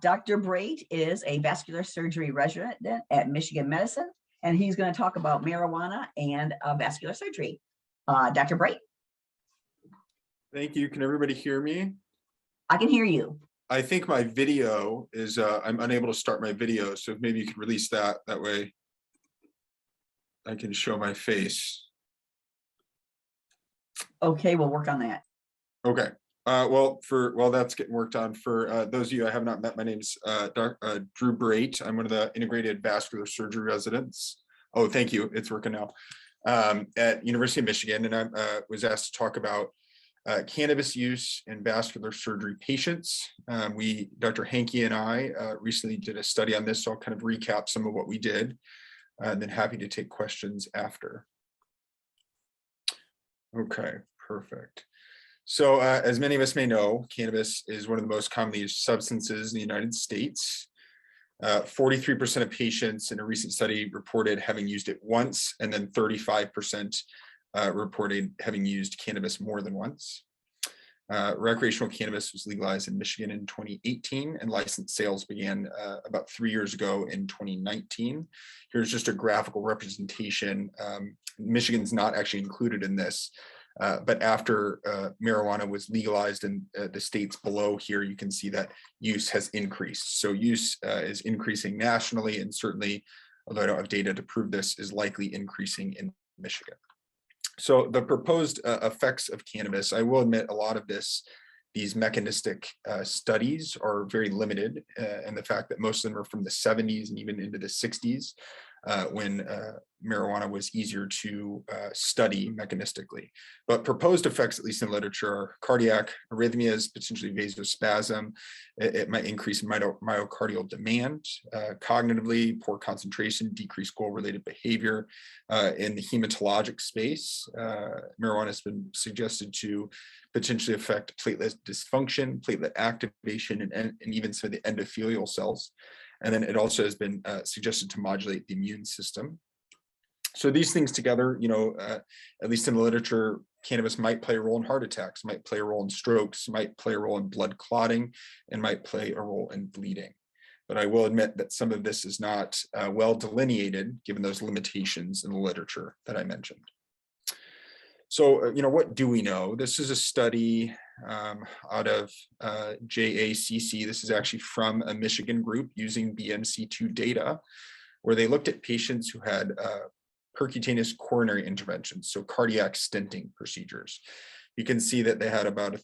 Dr. Braet is a vascular surgery resident at Michigan Medicine, and he's going to talk about marijuana and vascular surgery. Dr. Braet? Thank you. Can everybody hear me? I can hear you. I think my video is, I'm unable to start my video, so maybe you could release that. That way I can show my face. Okay, we'll work on that. Okay. Well, while that's getting worked on, for those of you I have not met, my name's Drew Braet. I'm one of the integrated vascular surgery residents. Oh, thank you. It's working now. At University of Michigan, and I was asked to talk about cannabis use in vascular surgery patients. Dr. Hankey and I recently did a study on this, so I'll kind of recap some of what we did, and then happy to take questions after. Okay, perfect. So as many of us may know, cannabis is one of the most commonly used substances in the United States. 43% of patients in a recent study reported having used it once, and then 35% reported having used cannabis more than once. Recreational cannabis was legalized in Michigan in 2018, and licensed sales began about 3 years ago in 2019. Here's just a graphical representation. Michigan's not actually included in this, but after marijuana was legalized in the states below here, you can see that use has increased. So use is increasing nationally, and certainly, although I don't have data to prove this, is likely increasing in Michigan. So the proposed effects of cannabis, I will admit a lot of these mechanistic studies are very limited, and the fact that most of them are from the 70s and even into the 60s, when marijuana was easier to study mechanistically. But proposed effects, at least in literature, are cardiac arrhythmias, potentially vasospasm. It might increase myocardial demand, cognitively, poor concentration, decreased goal-related behavior. In the hematologic space, marijuana has been suggested to potentially affect platelet dysfunction, platelet activation, and even some of the endothelial cells. And then it also has been suggested to modulate the immune system. So these things together, at least in the literature, cannabis might play a role in heart attacks, might play a role in strokes, might play a role in blood clotting, and might play a role in bleeding. But I will admit that some of this is not well delineated, given those limitations in the literature that I mentioned. So, what do we know? This is a study out of JACC. This is actually from a Michigan group using BMC2 data, where they looked at patients who had percutaneous coronary interventions, so cardiac stenting procedures. You can see that they had about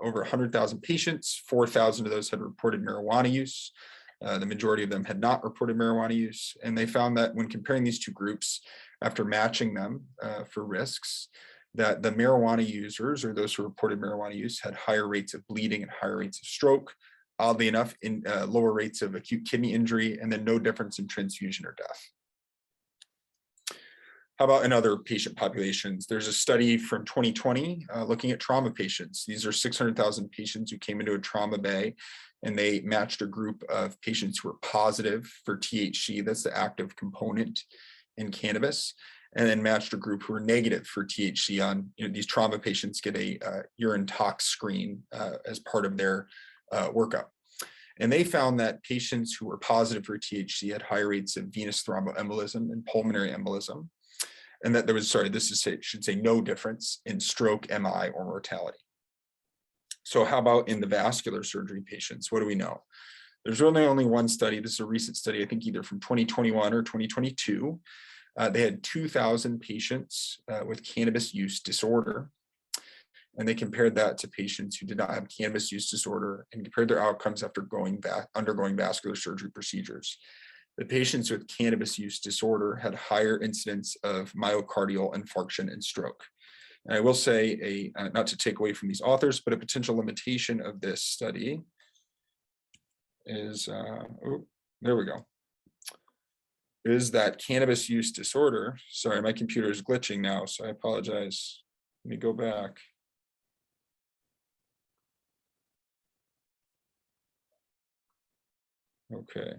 over 100,000 patients. 4,000 of those had reported marijuana use. The majority of them had not reported marijuana use. And they found that when comparing these two groups, after matching them for risks, that the marijuana users, or those who reported marijuana use, had higher rates of bleeding and higher rates of stroke, oddly enough, in lower rates of acute kidney injury, and then no difference in transfusion or death. How about in other patient populations? There's a study from 2020 looking at trauma patients. These are 600,000 patients who came into a trauma bay, and they matched a group of patients who were positive for THC, that's the active component in cannabis, and then matched a group who were negative for THC. On these trauma patients get a urine tox screen as part of their workup. And they found that patients who were positive for THC had high rates of venous thromboembolism and pulmonary embolism, and that there was, should say no difference in stroke, MI, or mortality. So how about in the vascular surgery patients? What do we know? There's really only one study. This is a recent study, I think either from 2021 or 2022. They had 2,000 patients with cannabis use disorder, and they compared that to patients who did not have cannabis use disorder and compared their outcomes after undergoing vascular surgery procedures. The patients with cannabis use disorder had higher incidence of myocardial infarction and stroke. And I will say, not to take away from these authors, but a potential limitation of this study is, there we go, is that cannabis use disorder, sorry, my computer is glitching now, so I apologize. Let me go back. Okay.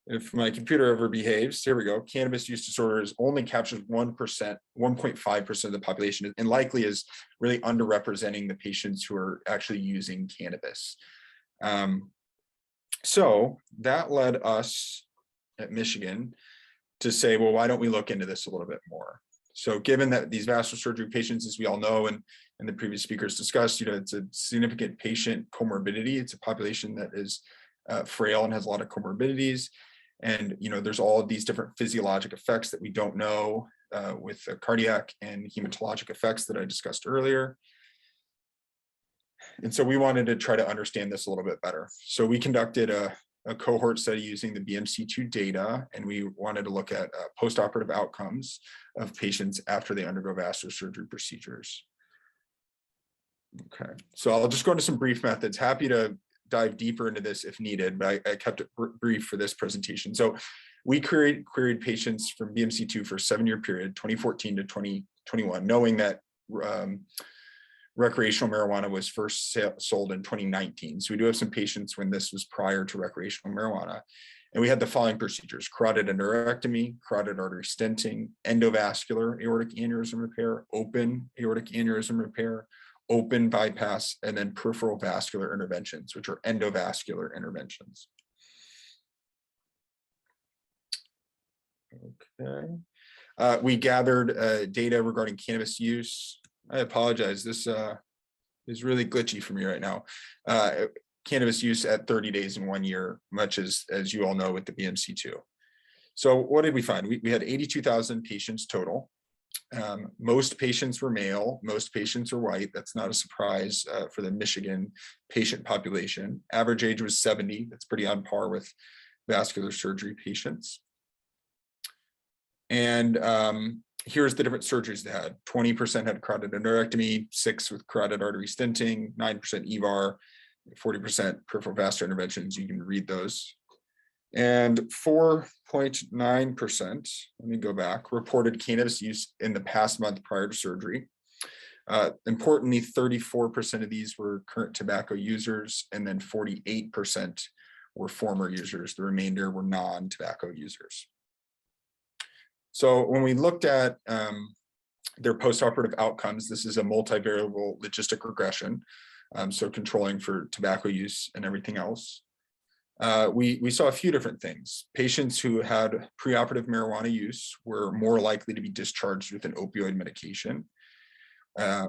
If my computer ever behaves, here we go. Cannabis use disorder is only captures 1.5% of the population, and likely is really underrepresenting the patients who are actually using cannabis. So that led us at Michigan to say, well, why don't we look into this a little bit more? So given that these vascular surgery patients, as we all know, and the previous speakers discussed, it's a significant patient comorbidity. It's a population that is frail and has a lot of comorbidities. And, there's all of these different physiologic effects that we don't know with the cardiac and hematologic effects that I discussed earlier. And so we wanted to try to understand this a little bit better. So we conducted a cohort study using the BMC2 data, and we wanted to look at postoperative outcomes of patients after they undergo vascular surgery procedures. Okay, so I'll just go into some brief methods. Happy to dive deeper into this if needed, but I kept it brief for this presentation. So we queried patients from BMC2 for a 7-year period, 2014 to 2021, knowing that recreational marijuana was first sold in 2019. So we do have some patients when this was prior to recreational marijuana. And we had the following procedures: carotid endarterectomy, carotid artery stenting, endovascular aortic aneurysm repair, open aortic aneurysm repair, open bypass, and then peripheral vascular interventions, which are endovascular interventions. Okay. We gathered data regarding cannabis use. I apologize, this is really glitchy for me right now. Cannabis use at 30 days and 1 year, much as you all know with the BMC2. So what did we find? We had 82,000 patients total. Most patients were male, most patients are white. That's not a surprise for the Michigan patient population. Average age was 70. That's pretty on par with vascular surgery patients. And here's the different surgeries they had. 20% had carotid endarterectomy, 6% with carotid artery stenting, 9% EVAR, 40% peripheral vascular interventions. You can read those. And 4.9%, let me go back, reported cannabis use in the past month prior to surgery. Importantly, 34% of these were current tobacco users, and then 48% were former users. The remainder were non-tobacco users. So when we looked at their postoperative outcomes, this is a multivariable logistic regression, so controlling for tobacco use and everything else. We saw a few different things. Patients who had preoperative marijuana use were more likely to be discharged with an opioid medication,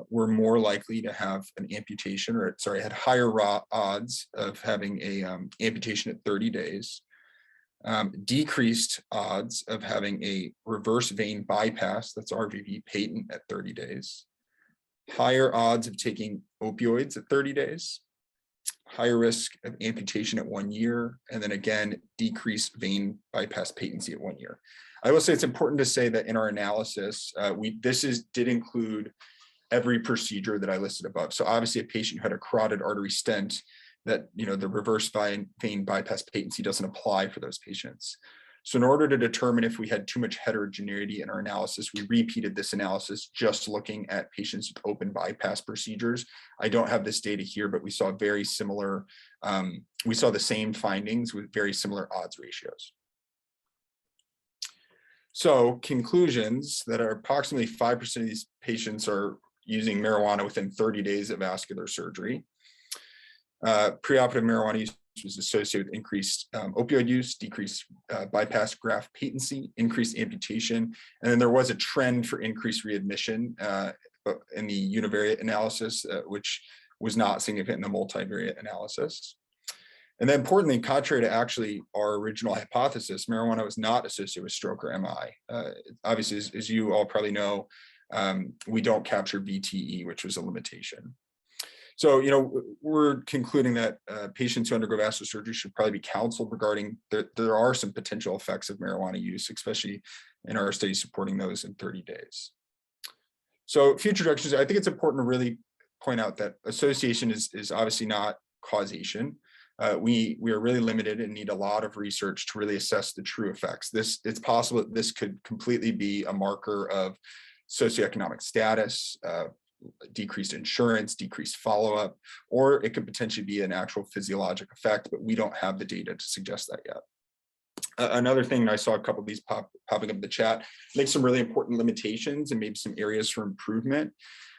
were more likely to have an amputation, or sorry, had higher odds of having a amputation at 30 days. Decreased odds of having a reverse vein bypass, that's RVB, patent at 30 days. Higher odds of taking opioids at 30 days. Higher risk of amputation at 1 year. And then again, decreased vein bypass patency at 1 year. I will say it's important to say that in our analysis, did include every procedure that I listed above. So obviously a patient who had a carotid artery stent, that the reverse vein bypass patency doesn't apply for those patients. So in order to determine if we had too much heterogeneity in our analysis, we repeated this analysis just looking at patients with open bypass procedures. I don't have this data here, but we saw very similar, we saw the same findings with very similar odds ratios. So conclusions that are approximately 5% of these patients are using marijuana within 30 days of vascular surgery. Preoperative marijuana use was associated with increased opioid use, decreased bypass graft patency, increased amputation, and then there was a trend for increased readmission in the univariate analysis, which was not significant in the multivariate analysis. And then importantly, contrary to actually our original hypothesis, marijuana was not associated with stroke or MI. Obviously, as you all probably know, we don't capture VTE, which was a limitation. So, we're concluding that patients who undergo vascular surgery should probably be counseled regarding there are some potential effects of marijuana use, especially in our study supporting those in 30 days. So future directions, I think it's important to really point out that association is obviously not causation. We are really limited and need a lot of research to really assess the true effects. It's possible that this could completely be a marker of socioeconomic status, decreased insurance, decreased follow-up, or it could potentially be an actual physiologic effect, but we don't have the data to suggest that yet. Another thing, I saw a couple of these popping up in the chat, I think some really important limitations and maybe some areas for improvement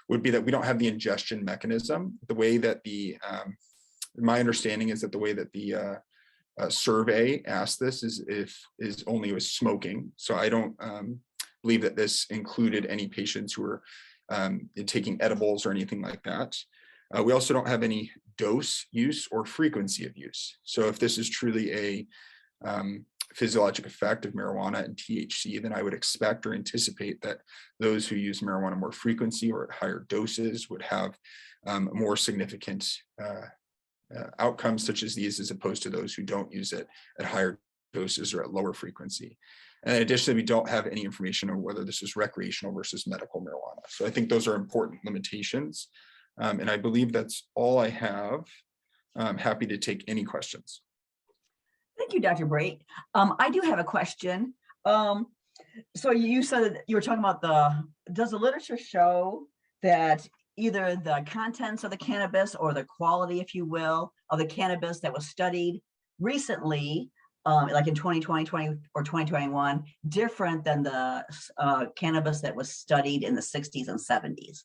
would be that we don't have the ingestion mechanism. The way that the My understanding is that the way that the survey asked this is only with smoking. So I don't believe that this included any patients who were taking edibles or anything like that. We also don't have any dose use or frequency of use. So if this is truly a physiologic effect of marijuana and THC, then I would expect or anticipate that those who use marijuana more frequency or at higher doses would have more significant outcomes such as these, as opposed to those who don't use it at higher doses or at lower frequency. And additionally, we don't have any information on whether this is recreational versus medical marijuana. So I think those are important limitations. And I believe that's all I have. I'm happy to take any questions. Thank you, Dr. Braet. I do have a question. So you said that you were talking about does the literature show that either the contents of the cannabis or the quality, if you will, of the cannabis that was studied recently, like in 2020, 20 or 2021, different than the cannabis that was studied in the 60s and 70s?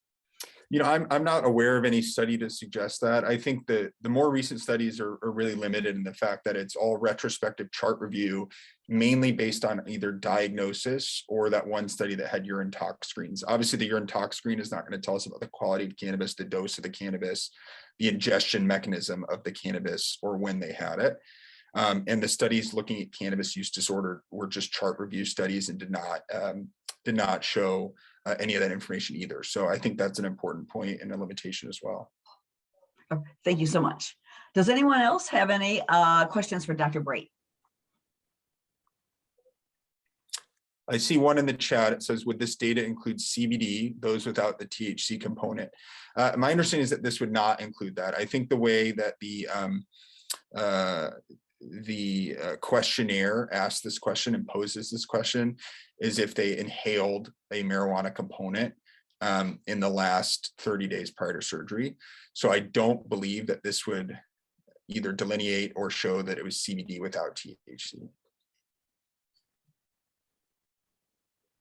You know, I'm not aware of any study to suggest that. I think the more recent studies are really limited in the fact that it's all retrospective chart review, mainly based on either diagnosis or that one study that had urine tox screens. Obviously, the urine tox screen is not going to tell us about the quality of cannabis, the dose of the cannabis, the ingestion mechanism of the cannabis, or when they had it. And the studies looking at cannabis use disorder were just chart review studies and did not show any of that information either. So I think that's an important point and a limitation as well. Thank you so much. Does anyone else have any questions for Dr. Braet? I see one in the chat. It says, would this data include CBD, those without the THC component? My understanding is that this would not include that. I think the way that the questionnaire asks this question and poses this question is if they inhaled a marijuana component in the last 30 days prior to surgery. So I don't believe that this would either delineate or show that it was CBD without THC.